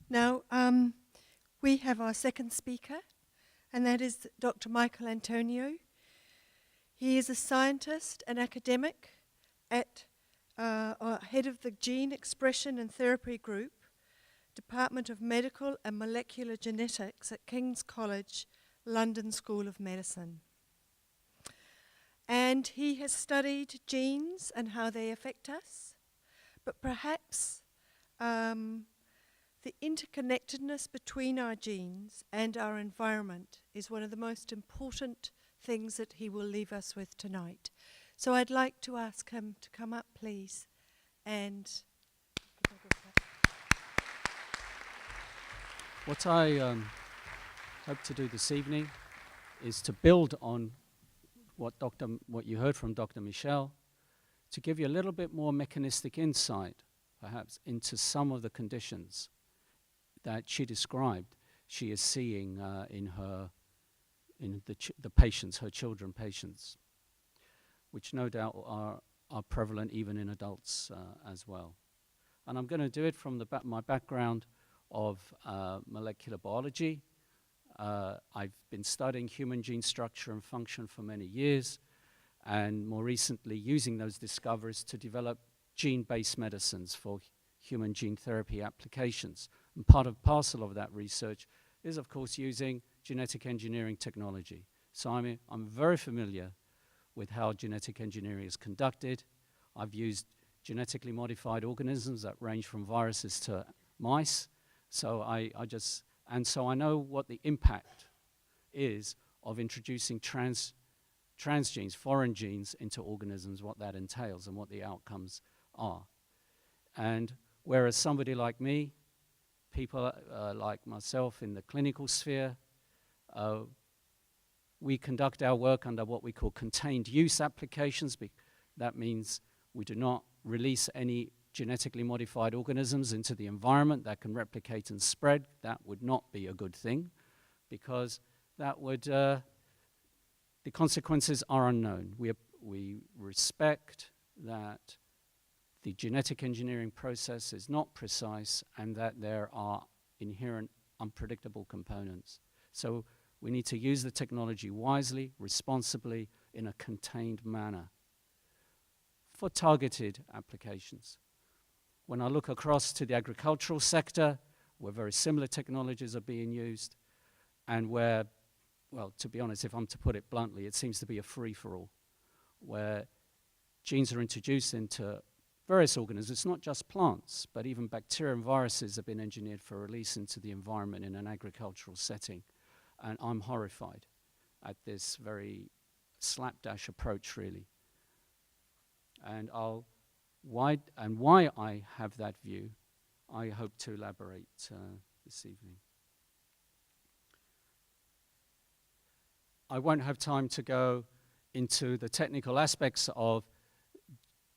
Now, we have our second speaker, and that is Dr. Michael Antoniou. He is a scientist and academic at head of the Gene Expression and Therapy Group, Department of Medical and Molecular Genetics at King's College, London School of Medicine. And he has studied genes and how they affect us, but perhaps the interconnectedness between our genes and our environment is one of the most important things that he will leave us with tonight. So I'd like to ask him to come up, please, and... What I hope to do this evening is to build on what you heard from Dr. Michelle, to give you a little bit more mechanistic insight, perhaps, into some of the conditions that she described she is seeing in the patients, her children patients, which no doubt are prevalent even in adults as well. And I'm going to do it from my background of molecular biology. I've been studying human gene structure and function for many years, and more recently using those discoveries to develop gene-based medicines for human gene therapy applications. And parcel of that research is, of course, using genetic engineering technology. So I'm very familiar with how genetic engineering is conducted. I've used genetically modified organisms that range from viruses to mice. So I know what the impact is of introducing transgenes, foreign genes, into organisms, what that entails and what the outcomes are. And whereas somebody like me, people like myself in the clinical sphere, we conduct our work under what we call contained use applications. That means we do not release any genetically modified organisms into the environment that can replicate and spread. That would not be a good thing, because that would, the consequences are unknown. We respect that the genetic engineering process is not precise and that there are inherent unpredictable components. So we need to use the technology wisely, responsibly, in a contained manner for targeted applications. When I look across to the agricultural sector, where very similar technologies are being used, and where, well, to be honest, if I'm to put it bluntly, it seems to be a free-for-all, where genes are introduced into various organisms. It's not just plants, but even bacteria and viruses have been engineered for release into the environment in an agricultural setting. And I'm horrified at this very slapdash approach, really. And why I have that view, I hope to elaborate this evening. I won't have time to go into the technical aspects of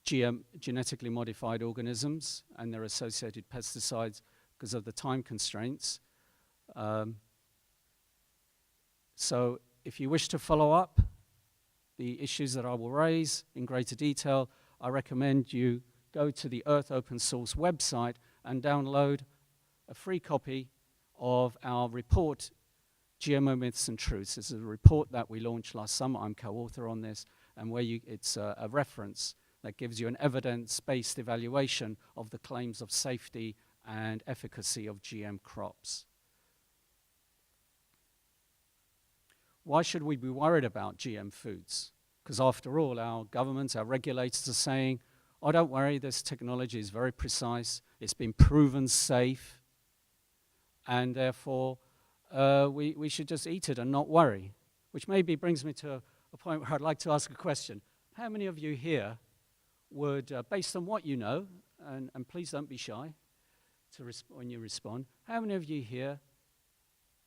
genetically modified organisms and their associated pesticides because of the time constraints. So if you wish to follow up the issues that I will raise in greater detail, I recommend you go to the Earth Open Source website and download a free copy of our report, GMO Myths and Truths. This is a report that we launched last summer. I'm co-author on this, and where it's a reference that gives you an evidence-based evaluation of the claims of safety and efficacy of GM crops. Why should we be worried about GM foods? Because after all, our governments, our regulators are saying, oh, don't worry, this technology is very precise, it's been proven safe, and therefore we should just eat it and not worry. Which maybe brings me to a point where I'd like to ask a question. How many of you here would, based on what you know, and please don't be shy when you respond, how many of you here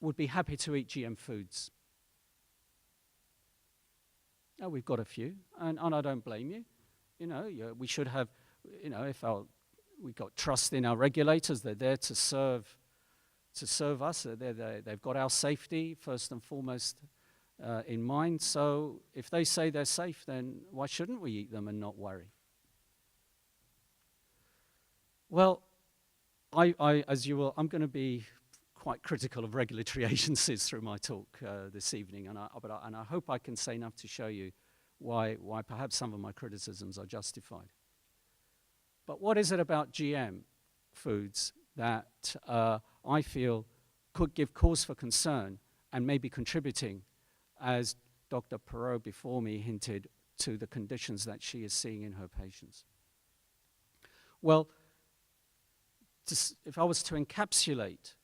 would be happy to eat GM foods? Oh, we've got a few, and I don't blame you. You know, we should have, you know, we've got trust in our regulators. They're there to serve us. They've got our safety first and foremost in mind. So if they say they're safe, then why shouldn't we eat them and not worry? Well, as you will, I'm going to be quite critical of regulatory agencies through my talk this evening, and I hope I can say enough to show you why perhaps some of my criticisms are justified. But what is it about GM foods that I feel could give cause for concern and may be contributing, as Dr. Perot before me hinted, to the conditions that she is seeing in her patients? Well, if I was to encapsulate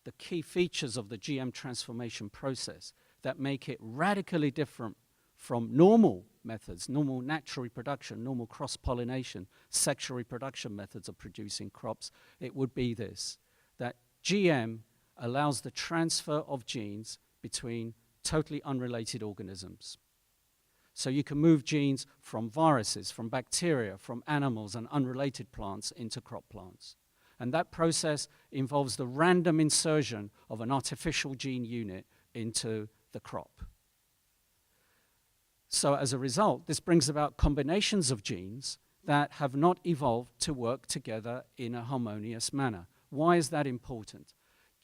the key features of the GM transformation process that make it radically different from normal methods, normal natural reproduction, normal cross-pollination, sexual reproduction methods of producing crops, it would be this: that GM allows the transfer of genes between totally unrelated organisms. So you can move genes from viruses, from bacteria, from animals and unrelated plants into crop plants. And that process involves the random insertion of an artificial gene unit into the crop. So as a result, this brings about combinations of genes that have not evolved to work together in a harmonious manner. Why is that important?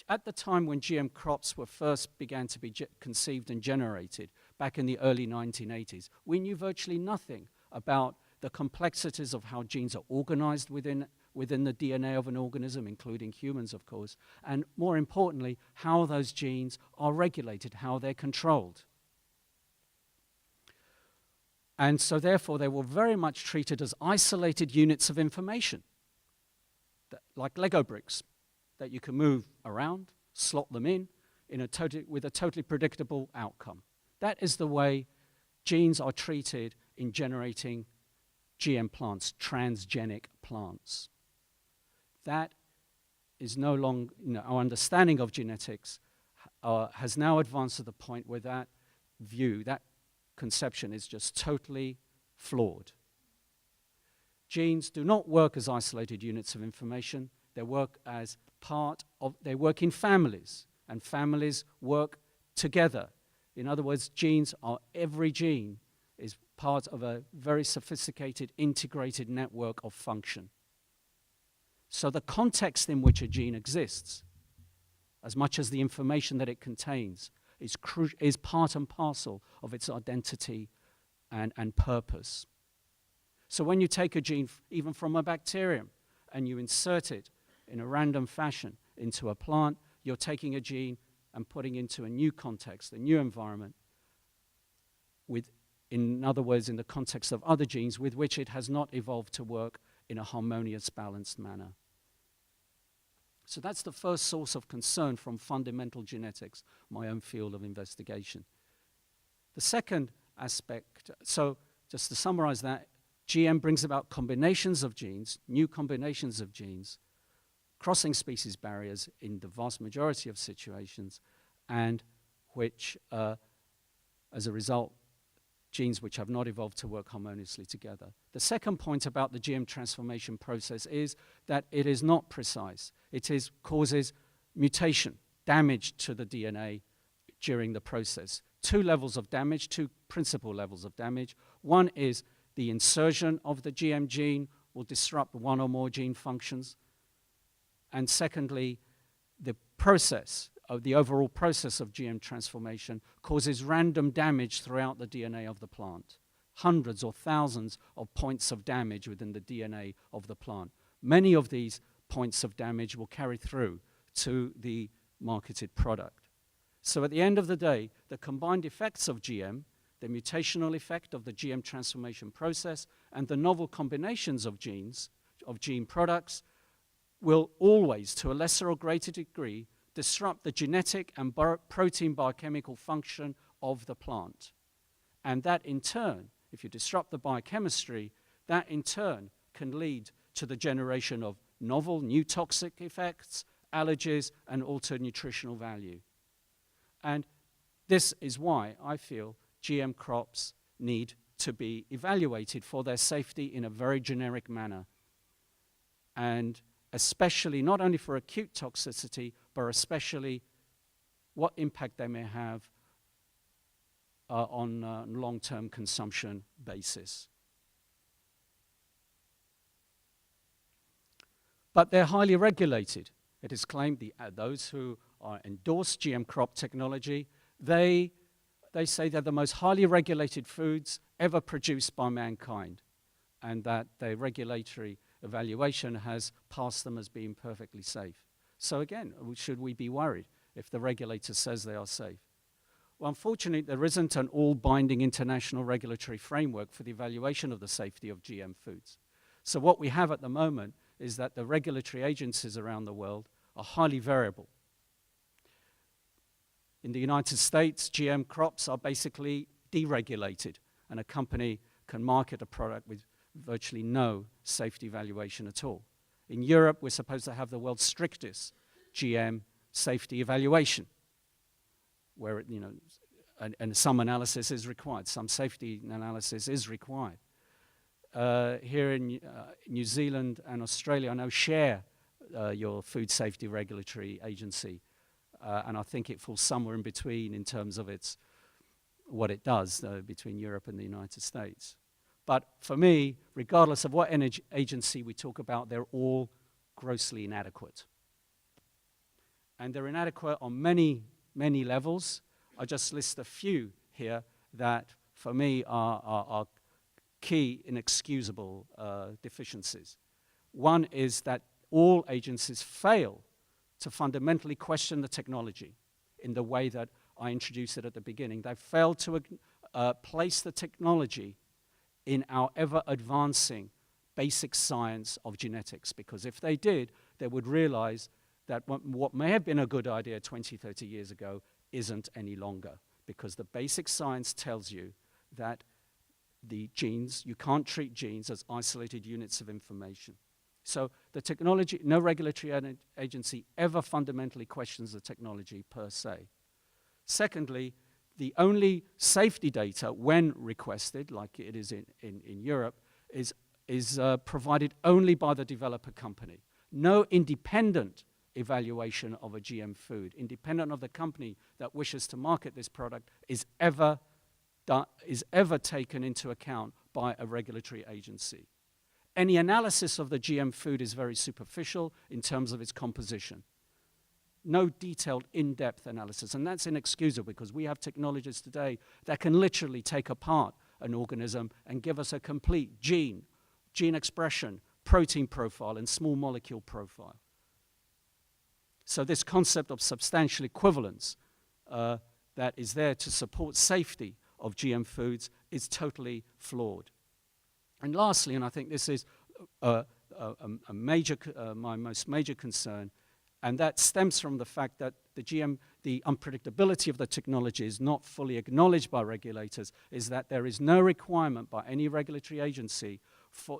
At the time when GM crops were first began to be conceived and generated, back in the early 1980s, we knew virtually nothing about the complexities of how genes are organized within the DNA of an organism, including humans, of course, and more importantly, how those genes are regulated, how they're controlled. And so therefore, they were very much treated as isolated units of information, like Lego bricks, that you can move around, slot them in with a totally predictable outcome. That is the way genes are treated in generating GM plants, transgenic plants. That is no longer, our understanding of genetics has now advanced to the point where that view, that conception is just totally flawed. Genes do not work as isolated units of information. They work as they work in families, and families work together. In other words, every gene is part of a very sophisticated, integrated network of function. So the context in which a gene exists, as much as the information that it contains, is part and parcel of its identity and purpose. So when you take a gene, even from a bacterium, and you insert it in a random fashion into a plant, you're taking a gene and putting into a new context, a new environment, in other words, in the context of other genes with which it has not evolved to work in a harmonious, balanced manner. So that's the first source of concern from fundamental genetics, my own field of investigation. The second aspect, so just to summarize that, GM brings about combinations of genes, new combinations of genes, crossing species barriers in the vast majority of situations, and which, as a result, genes which have not evolved to work harmoniously together. The second point about the GM transformation process is that it is not precise. It causes mutation, damage to the DNA during the process. Two levels of damage, two principal levels of damage. One is the insertion of the GM gene will disrupt one or more gene functions. And secondly, the overall process of GM transformation causes random damage throughout the DNA of the plant. Hundreds or thousands of points of damage within the DNA of the plant. Many of these points of damage will carry through to the marketed product. So at the end of the day, the combined effects of GM, the mutational effect of the GM transformation process, and the novel combinations of genes, of gene products, will always, to a lesser or greater degree, disrupt the genetic and protein biochemical function of the plant. And that in turn, if you disrupt the biochemistry, that in turn can lead to the generation of novel, new toxic effects, allergies, and altered nutritional value. And this is why I feel GM crops need to be evaluated for their safety in a very generic manner. And especially not only for acute toxicity, but especially what impact they may have on long-term consumption basis. but they're highly regulated. It is claimed those who are endorsed GM crop technology, they say they're the most highly regulated foods ever produced by mankind, and that their regulatory evaluation has passed them as being perfectly safe. So again, should we be worried if the regulator says they are safe? Well, unfortunately, there isn't an all-binding international regulatory framework for the evaluation of the safety of GM foods. So what we have at the moment is that the regulatory agencies around the world are highly variable. In the United States, GM crops are basically deregulated, and a company can market a product with virtually no safety evaluation at all. In Europe, we're supposed to have the world's strictest GM safety evaluation, where and some analysis is required, some safety analysis is required. Here in New Zealand and Australia, I know share your food safety regulatory agency, and I think it falls somewhere in between in terms of what it does between Europe and the United States. But for me, regardless of what agency we talk about, they're all grossly inadequate. And they're inadequate on many, many levels. I just list a few here that, for me, are key, inexcusable deficiencies. One is that all agencies fail to fundamentally question the technology in the way that I introduced it at the beginning. They fail to place the technology in our ever-advancing basic science of genetics, because if they did, they would realize that what may have been a good idea 20, 30 years ago isn't any longer, because the basic science tells you that the genes, you can't treat genes as isolated units of information. So the technology, no regulatory agency ever fundamentally questions the technology per se. Secondly, the only safety data, when requested, like it is in Europe, is provided only by the developer company. No independent evaluation of a GM food, independent of the company that wishes to market this product, is ever taken into account by a regulatory agency. Any analysis of the GM food is very superficial in terms of its composition. No detailed, in-depth analysis, and that's inexcusable because we have technologies today that can literally take apart an organism and give us a complete gene expression, protein profile, and small molecule profile. So this concept of substantial equivalence that is there to support safety of GM foods is totally flawed. And lastly, and I think this is my most major concern, and that stems from the fact that the unpredictability of the technology is not fully acknowledged by regulators, is that there is no requirement by any regulatory agency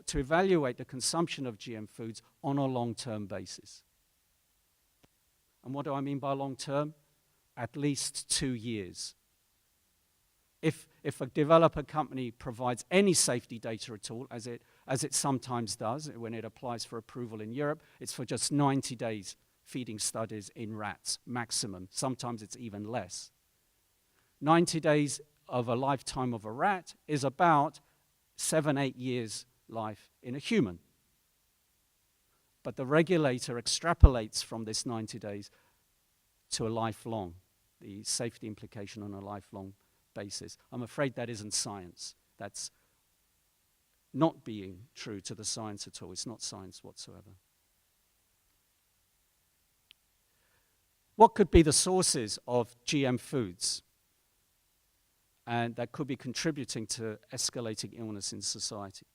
to evaluate the consumption of GM foods on a long-term basis. And what do I mean by long-term? At least 2 years. If a developer company provides any safety data at all, as it sometimes does when it applies for approval in Europe, it's for just 90 days feeding studies in rats, maximum. Sometimes it's even less. 90 days of a lifetime of a rat is about 7-8 years life in a human. But the regulator extrapolates from this 90 days to a lifelong, the safety implication on a lifelong basis. I'm afraid that isn't science. That's not being true to the science at all. It's not science whatsoever. What could be the sources of GM foods and that could be contributing to escalating illness in society?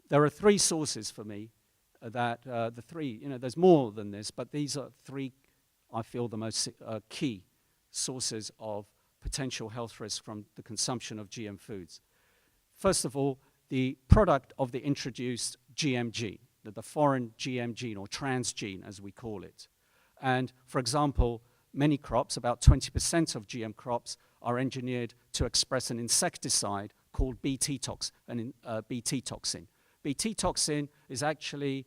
There are 3 sources for me that there's more than this, but these are 3, I feel, the most key sources of potential health risk from the consumption of GM foods. First of all, the product of the introduced GM gene, the foreign GM gene or transgene as we call it. And for example, many crops, about 20% of GM crops, are engineered to express an insecticide called Bt toxin. Bt toxin is actually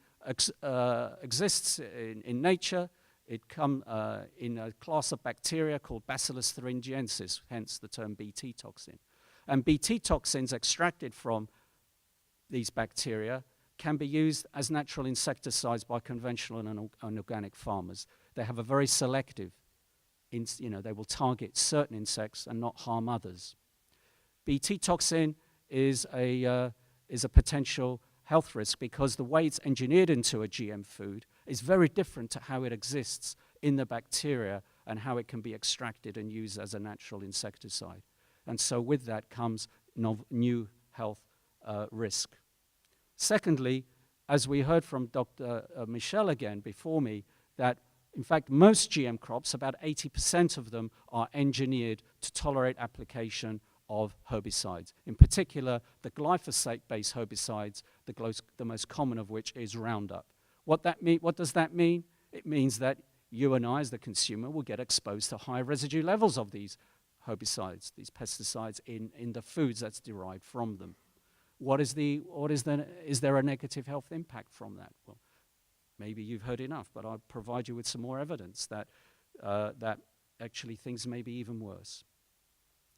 exists in nature. It comes in a class of bacteria called Bacillus thuringiensis, hence the term Bt toxin. And Bt toxins extracted from these bacteria can be used as natural insecticides by conventional and organic farmers. They have a very selective, they will target certain insects and not harm others. Bt toxin is a potential health risk because the way it's engineered into a GM food is very different to how it exists in the bacteria and how it can be extracted and used as a natural insecticide. And so with that comes new health risk. Secondly, as we heard from Dr. Michel again before me, that in fact most GM crops, about 80% of them, are engineered to tolerate application of herbicides. In particular, the glyphosate-based herbicides, the most common of which is Roundup. What does that mean? It means that you and I, as the consumer, will get exposed to high residue levels of these herbicides, these pesticides in the foods that's derived from them. Is there a negative health impact from that? Well, maybe you've heard enough, but I'll provide you with some more evidence that actually things may be even worse.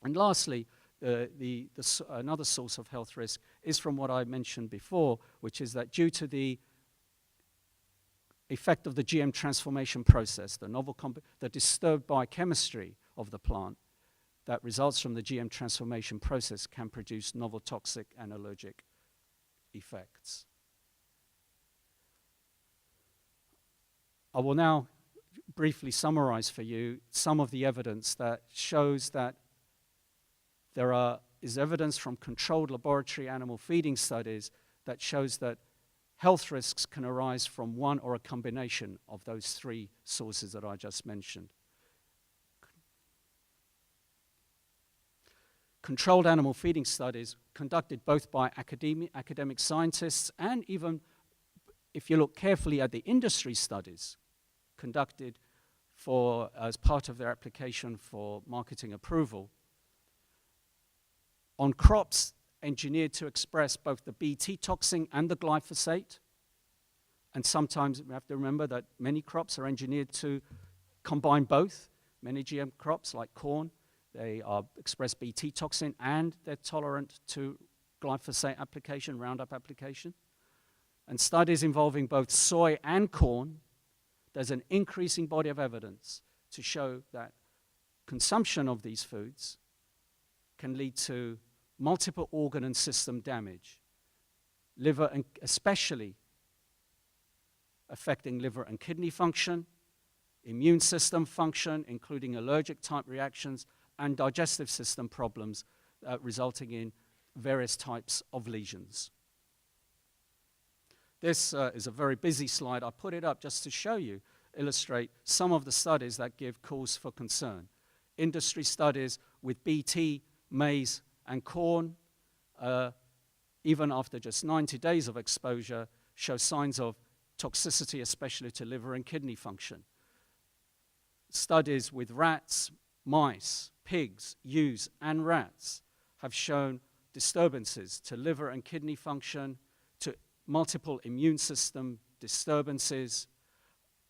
And lastly, another source of health risk is from what I mentioned before, which is that due to the effect of the GM transformation process, the disturbed biochemistry of the plant that results from the GM transformation process can produce novel toxic and allergic effects. I will now briefly summarize for you some of the evidence that shows that there is evidence from controlled laboratory animal feeding studies that shows that health risks can arise from one or a combination of those three sources that I just mentioned. Controlled animal feeding studies conducted both by academic scientists and even, if you look carefully at the industry studies conducted as part of their application for marketing approval, on crops engineered to express both the Bt toxin and the glyphosate. And sometimes we have to remember that many crops are engineered to combine both. Many GM crops, like corn, they express Bt toxin and they're tolerant to glyphosate application, Roundup application. And studies involving both soy and corn, there's an increasing body of evidence to show that consumption of these foods can lead to multiple organ and system damage, liver and especially affecting liver and kidney function, immune system function, including allergic type reactions, and digestive system problems resulting in various types of lesions. This is a very busy slide. I put it up just to show you, illustrate some of the studies that give cause for concern. Industry studies with Bt, maize, and corn, even after just 90 days of exposure, show signs of toxicity, especially to liver and kidney function. Studies with rats, mice, pigs, ewes, and rats have shown disturbances to liver and kidney function, to multiple immune system disturbances,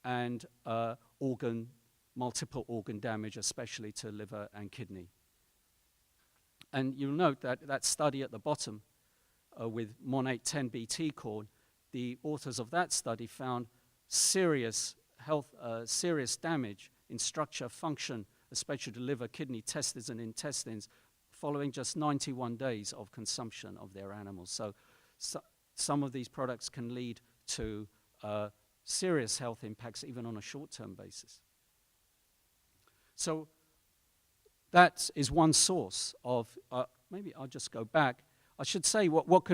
and multiple organ damage, especially to liver and kidney. And you'll note that that study at the bottom with Mon 810 Bt corn, the authors of that study found serious damage in structure, function, especially to liver, kidney, testes, and intestines, following just 91 days of consumption of their animals. So some of these products can lead to serious health impacts, even on a short-term basis. So that is one source of, maybe I'll just go back. I should say, what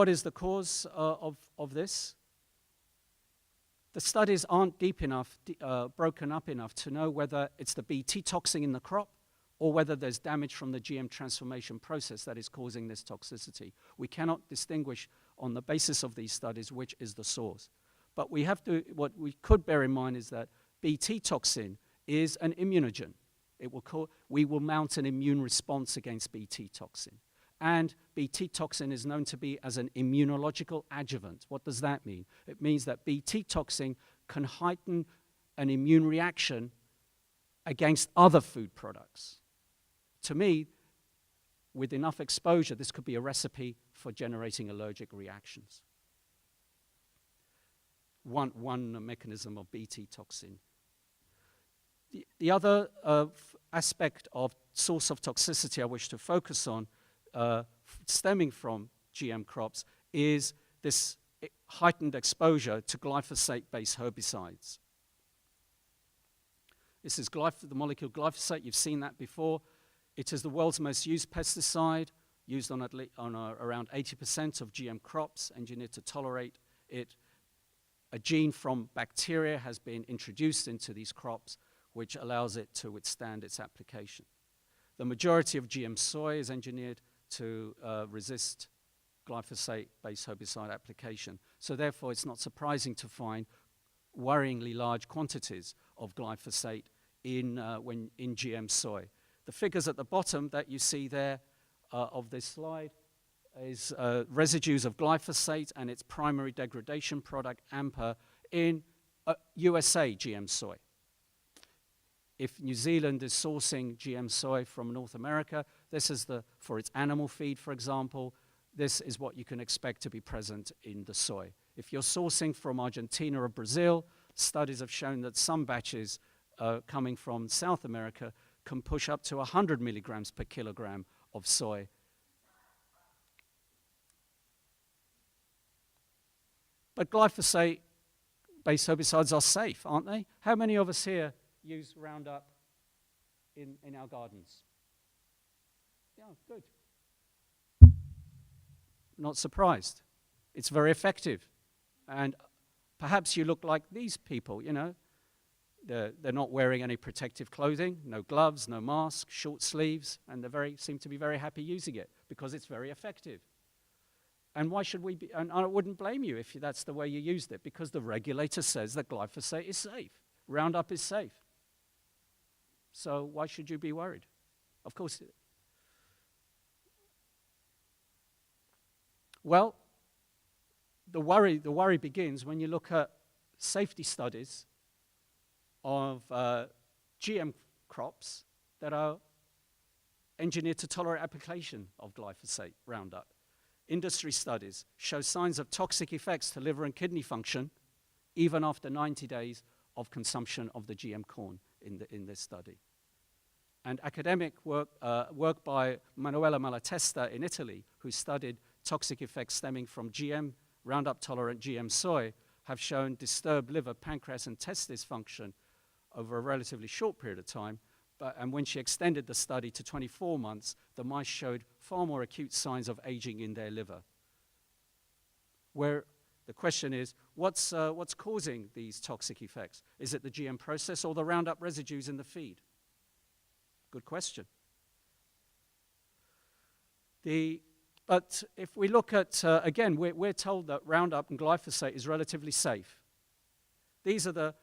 is the cause of this? The studies aren't deep enough, broken up enough to know whether it's the Bt toxin in the crop or whether there's damage from the GM transformation process that is causing this toxicity. We cannot distinguish on the basis of these studies which is the source. But what we could bear in mind is that Bt toxin is an immunogen. We will mount an immune response against Bt toxin. And Bt toxin is known to be as an immunological adjuvant. What does that mean? It means that Bt toxin can heighten an immune reaction against other food products. To me, with enough exposure, this could be a recipe for generating allergic reactions. One mechanism of Bt toxin. The other aspect of source of toxicity I wish to focus on, stemming from GM crops, is this heightened exposure to glyphosate-based herbicides. This is the molecule glyphosate. You've seen that before. It is the world's most used pesticide, used on around 80% of GM crops, engineered to tolerate it. A gene from bacteria has been introduced into these crops, which allows it to withstand its application. The majority of GM soy is engineered to resist glyphosate-based herbicide application. So therefore, it's not surprising to find worryingly large quantities of glyphosate in GM soy. The figures at the bottom that you see there of this slide is residues of glyphosate and its primary degradation product, AMPA, in USA GM soy. If New Zealand is sourcing GM soy from North America, this is for its animal feed, for example, this is what you can expect to be present in the soy. If you're sourcing from Argentina or Brazil, studies have shown that some batches coming from South America can push up to 100 milligrams per kilogram of soy. But glyphosate-based herbicides are safe, aren't they? How many of us here use Roundup in our gardens? Yeah, good. Not surprised. It's very effective. And perhaps you look like these people, you know. They're not wearing any protective clothing, no gloves, no mask, short sleeves, and they seem to be very happy using it because it's very effective. And why should we be, and I wouldn't blame you if that's the way you used it, because the regulator says that glyphosate is safe. Roundup is safe. So why should you be worried? Of course. Well, the worry begins when you look at safety studies of GM crops that are engineered to tolerate application of glyphosate, Roundup. Industry studies show signs of toxic effects to liver and kidney function even after 90 days of consumption of the GM corn in this study. And academic work by Manuela Malatesta in Italy, who studied toxic effects stemming from GM, Roundup-tolerant GM soy, have shown disturbed liver, pancreas, and testis function over a relatively short period of time. And when she extended the study to 24 months, the mice showed far more acute signs of aging in their liver. Where the question is, what's causing these toxic effects? Is it the GM process or the Roundup residues in the feed? Good question. But if we look at, again, we're told that Roundup and glyphosate is relatively safe. These are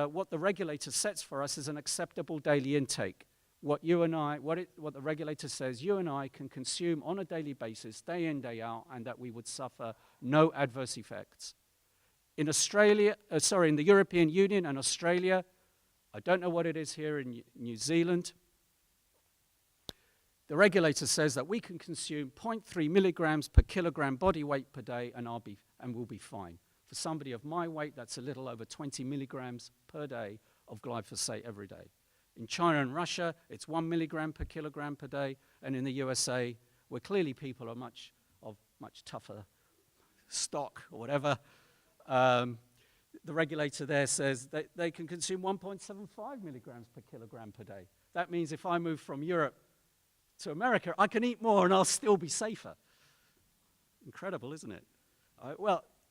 what the regulator sets for us is an acceptable daily intake. What the regulator says you and I can consume on a daily basis, day in, day out, and that we would suffer no adverse effects. In the European Union and Australia, I don't know what it is here in New Zealand, the regulator says that we can consume 0.3 milligrams per kilogram body weight per day and we'll be fine. For somebody of my weight, that's a little over 20 milligrams per day of glyphosate every day. In China and Russia, it's 1 milligram per kilogram per day, and in the USA, where clearly people are much tougher stock or whatever, the regulator there says that they can consume 1.75 milligrams per kilogram per day. That means if I move from Europe to America, I can eat more and I'll still be safer. Incredible, isn't it?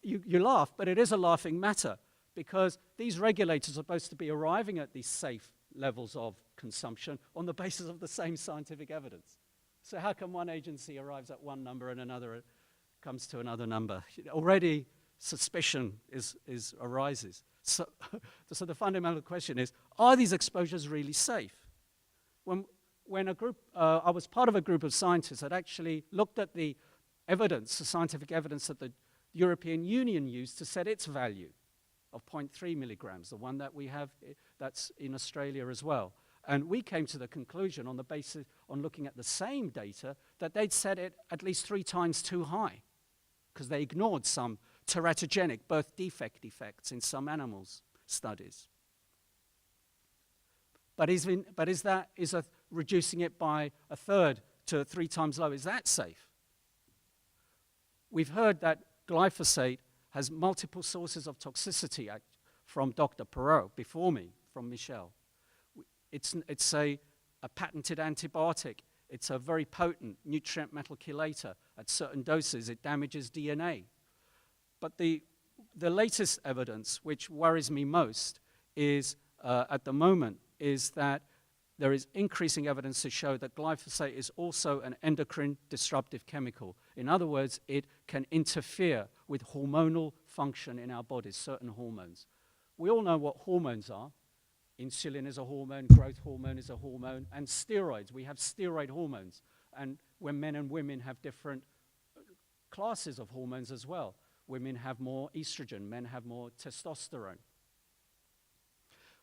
You laugh, but it is a laughing matter because these regulators are supposed to be arriving at these safe levels of consumption on the basis of the same scientific evidence. So how come one agency arrives at one number and another comes to another number? Already suspicion arises. So the fundamental question is, are these exposures really safe? When I was part of a group of scientists that actually looked at the evidence, the scientific evidence that the European Union used to set its value of 0.3 milligrams, the one that we have that's in Australia as well. And we came to the conclusion on the basis, on looking at the same data, that they'd set it at least 3 times too high, because they ignored some teratogenic birth defect effects in some animals studies. But is reducing it by 1/3 to 3 times lower, is that safe? We've heard that glyphosate has multiple sources of toxicity from Dr. Perot before me, from Michelle. It's a patented antibiotic. It's a very potent nutrient metal chelator. At certain doses, it damages DNA. But the latest evidence, which worries me most, is at the moment, is that there is increasing evidence to show that glyphosate is also an endocrine disruptive chemical. In other words, it can interfere with hormonal function in our bodies, certain hormones. We all know what hormones are. Insulin is a hormone, growth hormone is a hormone, and steroids. We have steroid hormones. And when men and women have different classes of hormones as well. Women have more estrogen, men have more testosterone.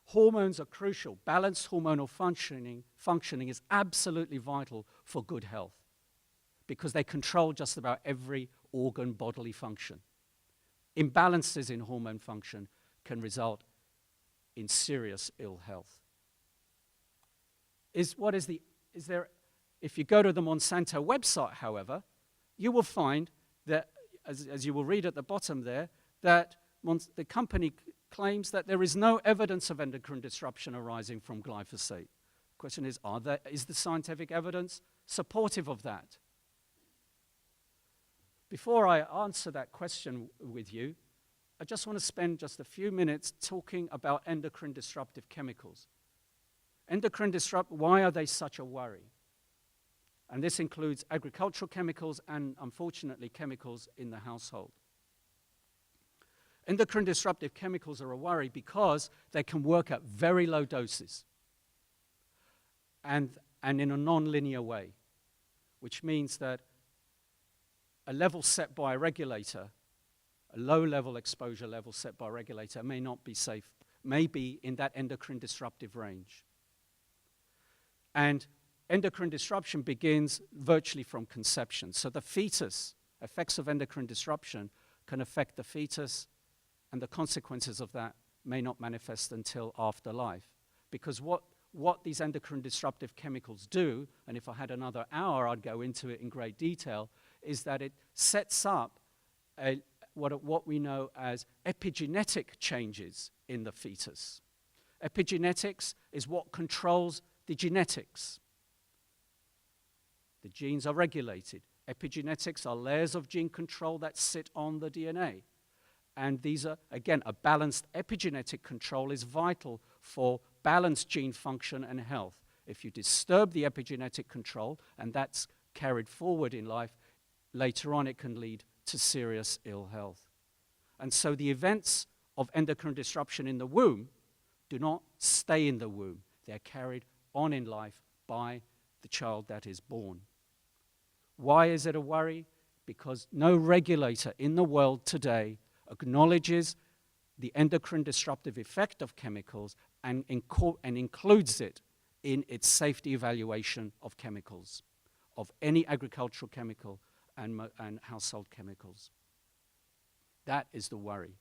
Hormones are crucial. Balanced hormonal functioning is absolutely vital for good health because they control just about every organ bodily function. Imbalances in hormone function can result in serious ill health. If you go to the Monsanto website, however, you will find that, as you will read at the bottom there, that the company claims that there is no evidence of endocrine disruption arising from glyphosate. The question is the scientific evidence supportive of that? Before I answer that question with you, I just want to spend just a few minutes talking about endocrine disruptive chemicals. Why are they such a worry? And this includes agricultural chemicals and, unfortunately, chemicals in the household. Endocrine disruptive chemicals are a worry because they can work at very low doses and in a non-linear way, which means that a level set by a regulator, a low-level exposure level set by a regulator may not be safe, may be in that endocrine disruptive range. And endocrine disruption begins virtually from conception. So the fetus, effects of endocrine disruption can affect the fetus, and the consequences of that may not manifest until after life. Because what these endocrine disruptive chemicals do, and if I had another hour, I'd go into it in great detail, is that it sets up what we know as epigenetic changes in the fetus. Epigenetics is what controls the genetics. The genes are regulated. Epigenetics are layers of gene control that sit on the DNA. And these are, again, a balanced epigenetic control is vital for balanced gene function and health. If you disturb the epigenetic control, and that's carried forward in life, later on it can lead to serious ill health. And so the events of endocrine disruption in the womb do not stay in the womb. They're carried on in life by the child that is born. Why is it a worry? Because no regulator in the world today acknowledges the endocrine disruptive effect of chemicals and includes it in its safety evaluation of chemicals, of any agricultural chemical and household chemicals. That is the worry.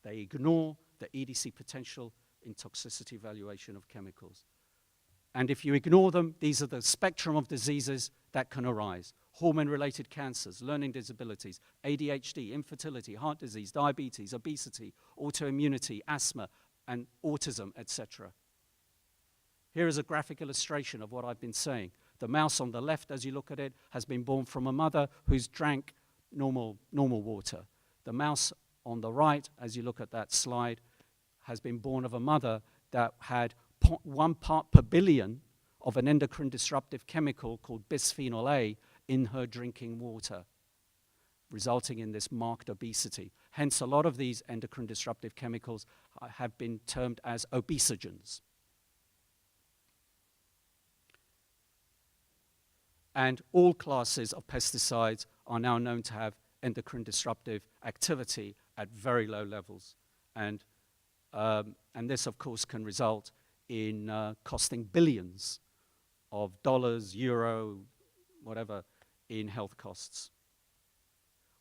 They ignore the EDC potential in toxicity evaluation of chemicals. And if you ignore them, these are the spectrum of diseases that can arise. Hormone-related cancers, learning disabilities, ADHD, infertility, heart disease, diabetes, obesity, autoimmunity, asthma, and autism, etc. Here is a graphic illustration of what I've been saying. The mouse on the left, as you look at it, has been born from a mother who's drank normal water. The mouse on the right, as you look at that slide, has been born of a mother that had 1 part per billion of an endocrine disruptive chemical called bisphenol A in her drinking water, resulting in this marked obesity. Hence, a lot of these endocrine disruptive chemicals have been termed as obesogens. And all classes of pesticides are now known to have endocrine disruptive activity at very low levels. And this, of course, can result in costing billions of dollars, euro, whatever, in health costs.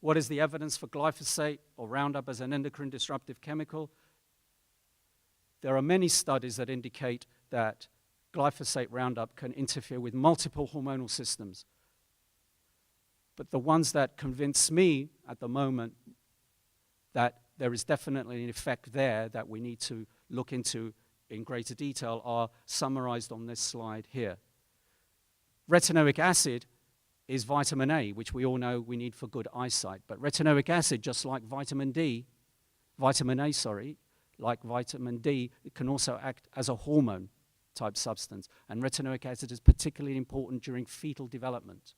What is the evidence for glyphosate or Roundup as an endocrine disruptive chemical? There are many studies that indicate that glyphosate Roundup can interfere with multiple hormonal systems. But the ones that convince me at the moment that there is definitely an effect there that we need to look into in greater detail are summarized on this slide here. Retinoic acid is vitamin A, which we all know we need for good eyesight. But retinoic acid, just like vitamin A, like vitamin D, it can also act as a hormone type substance. And retinoic acid is particularly important during fetal development.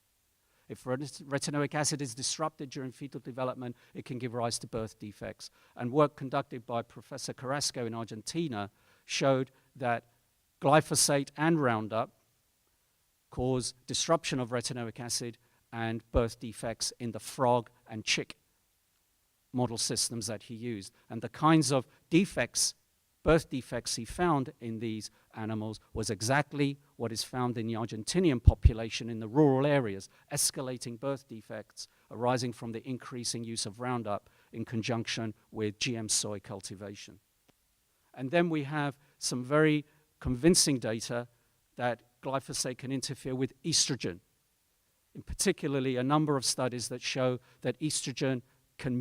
If retinoic acid is disrupted during fetal development, it can give rise to birth defects. And work conducted by Professor Carrasco in Argentina showed that glyphosate and Roundup cause disruption of retinoic acid and birth defects in the frog and chick model systems that he used. And the kinds of defects, birth defects he found in these animals was exactly what is found in the Argentinian population in the rural areas, escalating birth defects arising from the increasing use of Roundup in conjunction with GM soy cultivation. And then we have some very convincing data that glyphosate can interfere with estrogen. In particularly a number of studies that show that glyphosate can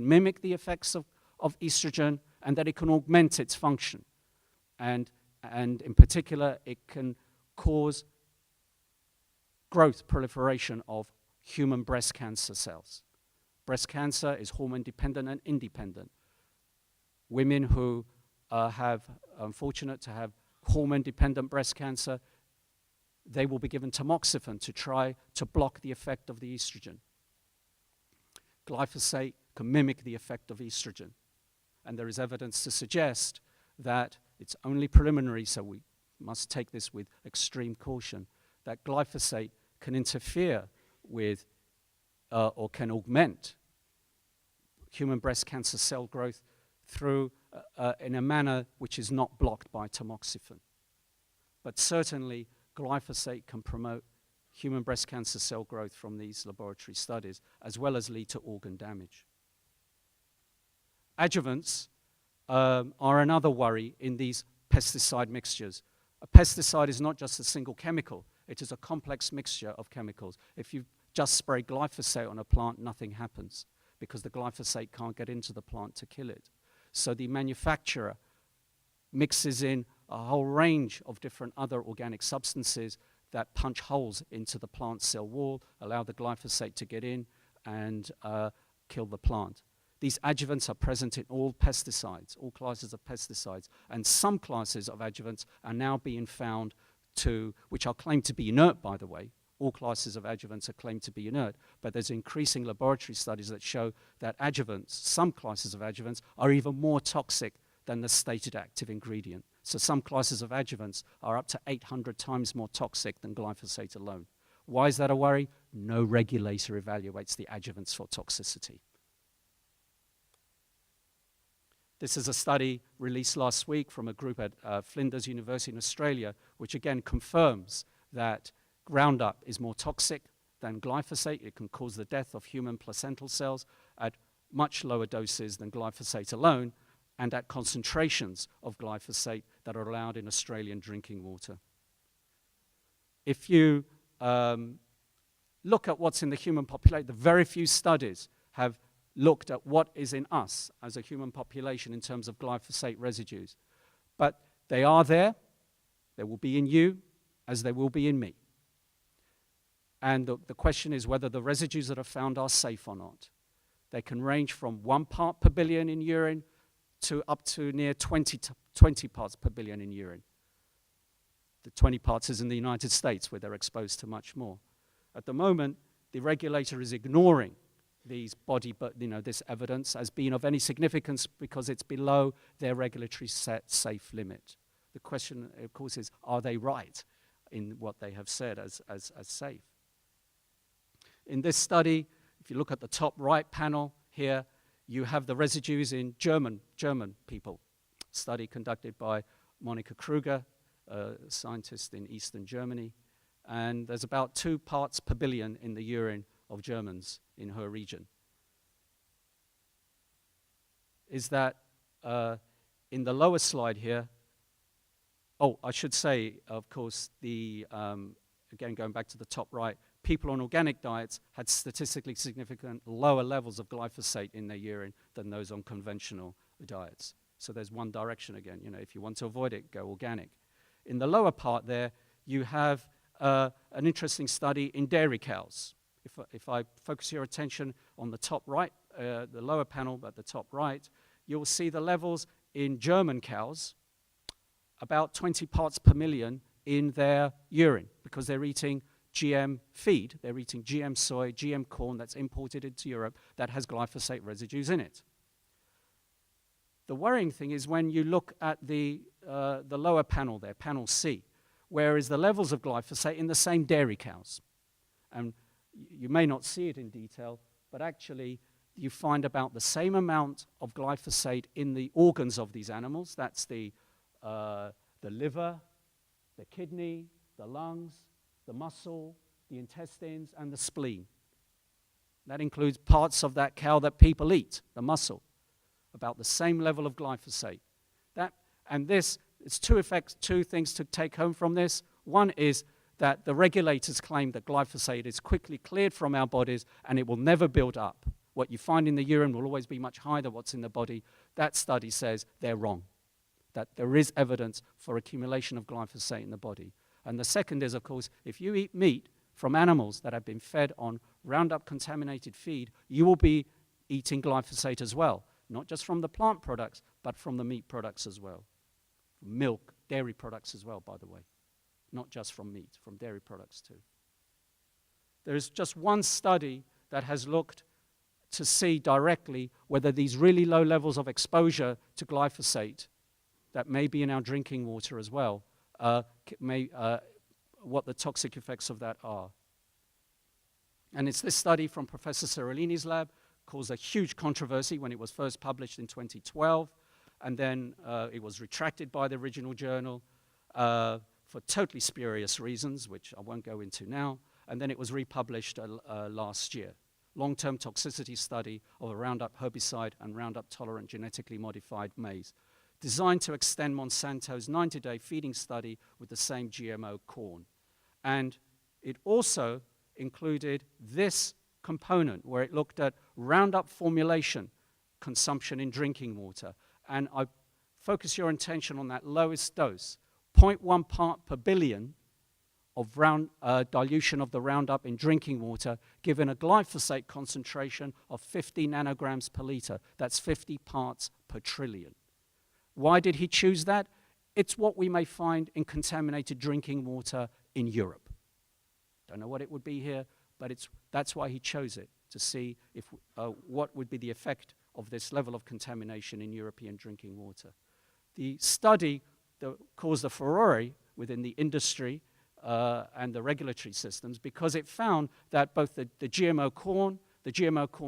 mimic the effects of estrogen, and that it can augment its function. And in particular, it can cause growth, proliferation of human breast cancer cells. Breast cancer is hormone dependent and independent. Women who are fortunate to have hormone-dependent breast cancer, they will be given tamoxifen to try to block the effect of the estrogen. Glyphosate can mimic the effect of estrogen. And there is evidence to suggest that it's only preliminary, so we must take this with extreme caution, that glyphosate can interfere with or can augment human breast cancer cell growth through in a manner which is not blocked by tamoxifen. But certainly, glyphosate can promote human breast cancer cell growth from these laboratory studies, as well as lead to organ damage. Adjuvants are another worry in these pesticide mixtures. A pesticide is not just a single chemical, it is a complex mixture of chemicals. If you just spray glyphosate on a plant, nothing happens, because the glyphosate can't get into the plant to kill it. So the manufacturer mixes in a whole range of different other organic substances that punch holes into the plant cell wall, allow the glyphosate to get in and kill the plant. These adjuvants are present in all pesticides, all classes of pesticides, and some classes of adjuvants are now being found which are claimed to be inert, by the way. All classes of adjuvants are claimed to be inert, but there's increasing laboratory studies that show that adjuvants, some classes of adjuvants, are even more toxic than the stated active ingredient. So some classes of adjuvants are up to 800 times more toxic than glyphosate alone. Why is that a worry? No regulator evaluates the adjuvants for toxicity. This is a study released last week from a group at Flinders University in Australia, which again confirms that Roundup is more toxic than glyphosate. It can cause the death of human placental cells at much lower doses than glyphosate alone, and at concentrations of glyphosate that are allowed in Australian drinking water. If you look at what's in the human population, the very few studies have looked at what is in us as a human population in terms of glyphosate residues. But they are there. They will be in you as they will be in me. And the question is whether the residues that are found are safe or not. They can range from 1 part per billion in urine to up to near 20 parts per billion in urine. The 20 parts is in the United States, where they're exposed to much more. At the moment, the regulator is ignoring this evidence as being of any significance because it's below their regulatory set safe limit. The question, of course, is, are they right in what they have said as safe? In this study, if you look at the top right panel here, you have the residues in German people. study conducted by Monika Kruger, a scientist in Eastern Germany. And there's about 2 parts per billion in the urine of Germans in her region. Is that in the lower slide here, I should say, of course, again, going back to the top right, people on organic diets had statistically significant lower levels of glyphosate in their urine than those on conventional diets. So there's one direction again. If you want to avoid it, go organic. In the lower part there, you have an interesting study in dairy cows. If I focus your attention on the top right, the lower panel at the top right, you'll see the levels in German cows, about 20 parts per million in their urine, because they're eating GM feed, they're eating GM soy, GM corn that's imported into Europe that has glyphosate residues in it. The worrying thing is when you look at the lower panel there, panel C, where is the levels of glyphosate in the same dairy cows. And you may not see it in detail, but actually you find about the same amount of glyphosate in the organs of these animals. That's the liver, the kidney, the lungs, the muscle, the intestines, and the spleen. That includes parts of that cow that people eat, the muscle, about the same level of glyphosate. It's two things to take home from this. One is that the regulators claim that glyphosate is quickly cleared from our bodies and it will never build up. What you find in the urine will always be much higher than what's in the body. That study says they're wrong, that there is evidence for accumulation of glyphosate in the body. And the second is, of course, if you eat meat from animals that have been fed on Roundup-contaminated feed, you will be eating glyphosate as well, not just from the plant products, but from the meat products as well. Milk, dairy products as well, by the way. Not just from meat, from dairy products too. There is just one study that has looked to see directly whether these really low levels of exposure to glyphosate that may be in our drinking water as well, what the toxic effects of that are. And it's this study from Professor Cerolini's lab, caused a huge controversy when it was first published in 2012, and then it was retracted by the original journal for totally spurious reasons, which I won't go into now, and then it was republished last year. Long-term toxicity study of a Roundup herbicide and Roundup-tolerant genetically modified maize, designed to extend Monsanto's 90-day feeding study with the same GMO corn. And it also included this component where it looked at Roundup formulation consumption in drinking water. And I focus your attention on that lowest dose, 0.1 part per billion of dilution of the Roundup in drinking water, given a glyphosate concentration of 50 nanograms per liter. That's 50 parts per trillion. Why did he choose that? It's what we may find in contaminated drinking water in Europe. Don't know what it would be here, but that's why he chose it, to see what would be the effect of this level of contamination in European drinking water. The study that caused a furore within the industry and the regulatory systems, because it found that both the GMO corn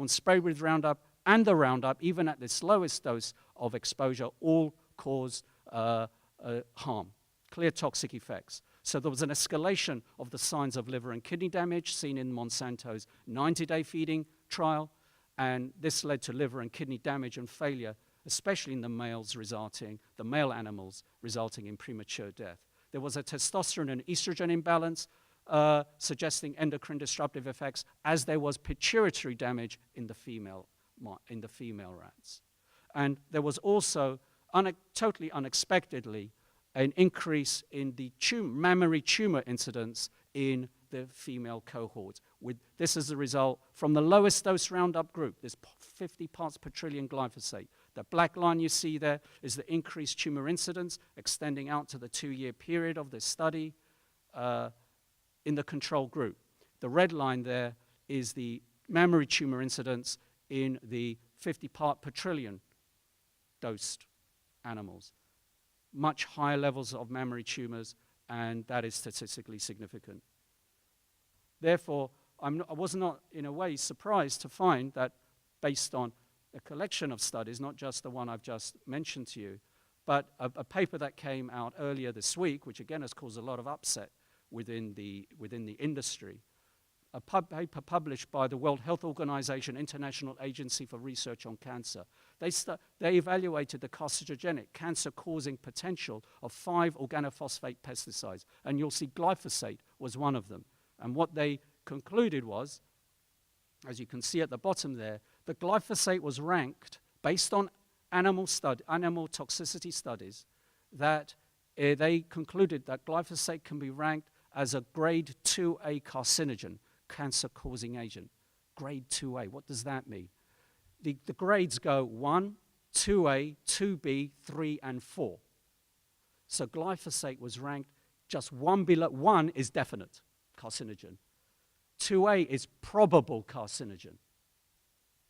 sprayed with Roundup, and the Roundup, even at this lowest dose of exposure, all caused harm, clear toxic effects. So there was an escalation of the signs of liver and kidney damage seen in Monsanto's 90-day feeding trial, and this led to liver and kidney damage and failure, especially in the male animals, resulting in premature death. There was a testosterone and estrogen imbalance, suggesting endocrine disruptive effects, as there was pituitary damage in the female rats. And there was also, totally unexpectedly, an increase in the mammary tumor incidence in the female cohort. This is the result from the lowest dose Roundup group, this 50 parts per trillion glyphosate. The black line you see there is the increased tumor incidence extending out to the 2-year period of this study in the control group. The red line there is the mammary tumor incidence in the 50 part per trillion dosed animals. Much higher levels of mammary tumors, and that is statistically significant. Therefore, I was not, in a way, surprised to find that based on a collection of studies, not just the one I've just mentioned to you, But a paper that came out earlier this week, which again has caused a lot of upset within the industry, a paper published by the World Health Organization International Agency for Research on Cancer. They evaluated the carcinogenic, cancer-causing potential of 5 organophosphate pesticides, and you'll see glyphosate was one of them. And what they concluded was, as you can see at the bottom there, the glyphosate was ranked based on animal toxicity studies, that they concluded that glyphosate can be ranked as a grade 2A carcinogen, cancer-causing agent. Grade 2A, what does that mean? The grades go 1, 2A, 2B, 3, and 4. So glyphosate was ranked just one below. 1 is definite carcinogen. 2A is probable carcinogen.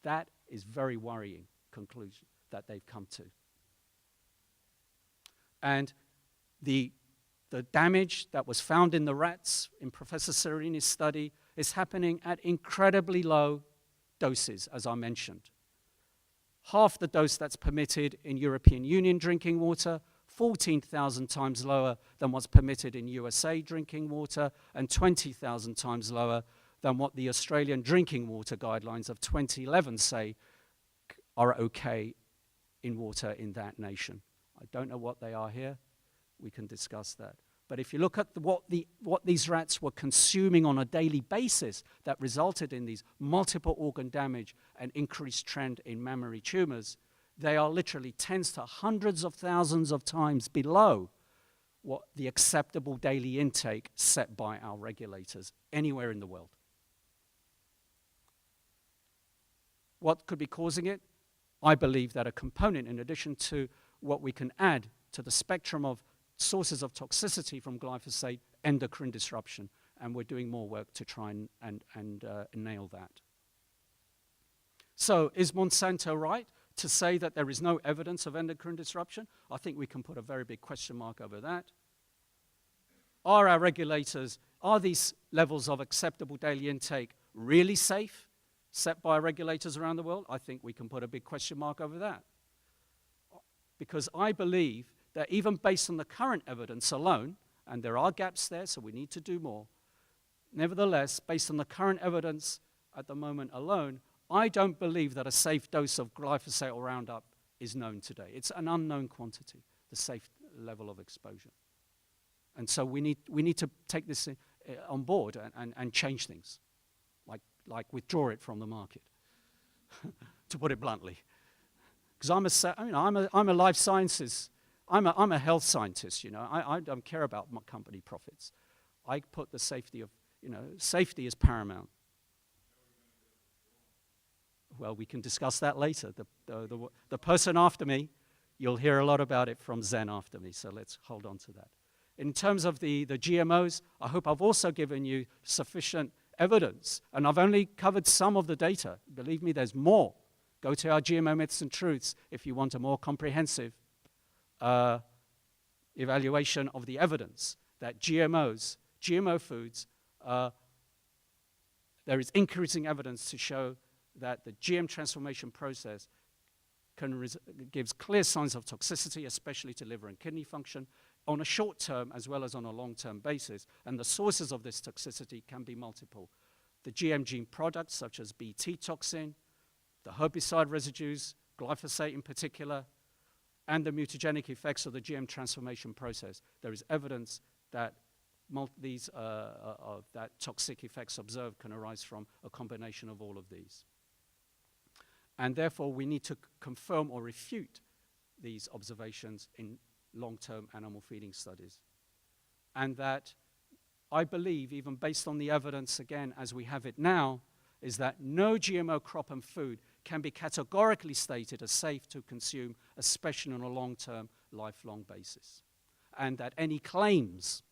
That is very worrying conclusion that they've come to. And the damage that was found in the rats in Professor Serini's study is happening at incredibly low doses, as I mentioned. Half the dose that's permitted in European Union drinking water, 14,000 times lower than what's permitted in USA drinking water, and 20,000 times lower than what the Australian drinking water guidelines of 2011 say are okay in water in that nation. I don't know what they are here. We can discuss that. But if you look at what these rats were consuming on a daily basis that resulted in these multiple organ damage and increased trend in mammary tumors, they are literally tens to hundreds of thousands of times below what the acceptable daily intake set by our regulators anywhere in the world. What could be causing it? I believe that a component, in addition to what we can add to the spectrum of sources of toxicity from glyphosate, endocrine disruption, and we're doing more work to try and nail that. So is Monsanto right to say that there is no evidence of endocrine disruption? I think we can put a very big question mark over that. Are our regulators, are these levels of acceptable daily intake really safe, set by regulators around the world? I think we can put a big question mark over that. Because I believe that even based on the current evidence alone, and there are gaps there, so we need to do more, nevertheless, based on the current evidence at the moment alone, I don't believe that a safe dose of glyphosate or Roundup is known today. It's an unknown quantity, the safe level of exposure. And so we need to take this on board and change things, like withdraw it from the market, to put it bluntly. Because I'm a life sciences, I'm a health scientist, you know. I don't care about my company profits. I put the safety of, safety is paramount. Well, we can discuss that later. The person after me, you'll hear a lot about it from Zen after me, so let's hold on to that. In terms of the GMOs, I hope I've also given you sufficient evidence, and I've only covered some of the data. Believe me, there's more. Go to our GMO Myths and Truths if you want a more comprehensive evaluation of the evidence that GMOs, GMO foods, there is increasing evidence to show that the GM transformation process gives clear signs of toxicity, especially to liver and kidney function, on a short-term as well as on a long-term basis. And the sources of this toxicity can be multiple. The GM gene products, such as Bt toxin, the herbicide residues, glyphosate in particular, and the mutagenic effects of the GM transformation process. There is evidence that that toxic effects observed can arise from a combination of all of these. And therefore, we need to confirm or refute these observations in long-term animal feeding studies. And that I believe, even based on the evidence, again, as we have it now, is that no GMO crop and food can be categorically stated as safe to consume, especially on a long-term, lifelong basis. And that any claims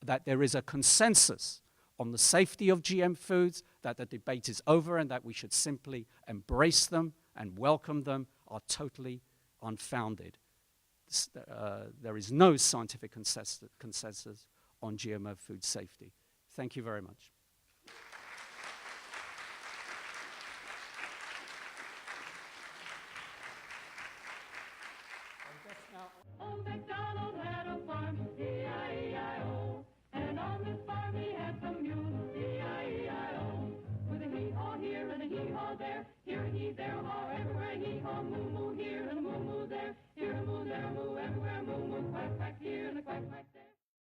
that there is a consensus on the safety of GM foods, that the debate is over and that we should simply embrace them and welcome them, are totally unfounded. There is no scientific consensus on GMO food safety. Thank you very much. Now Old MacDonald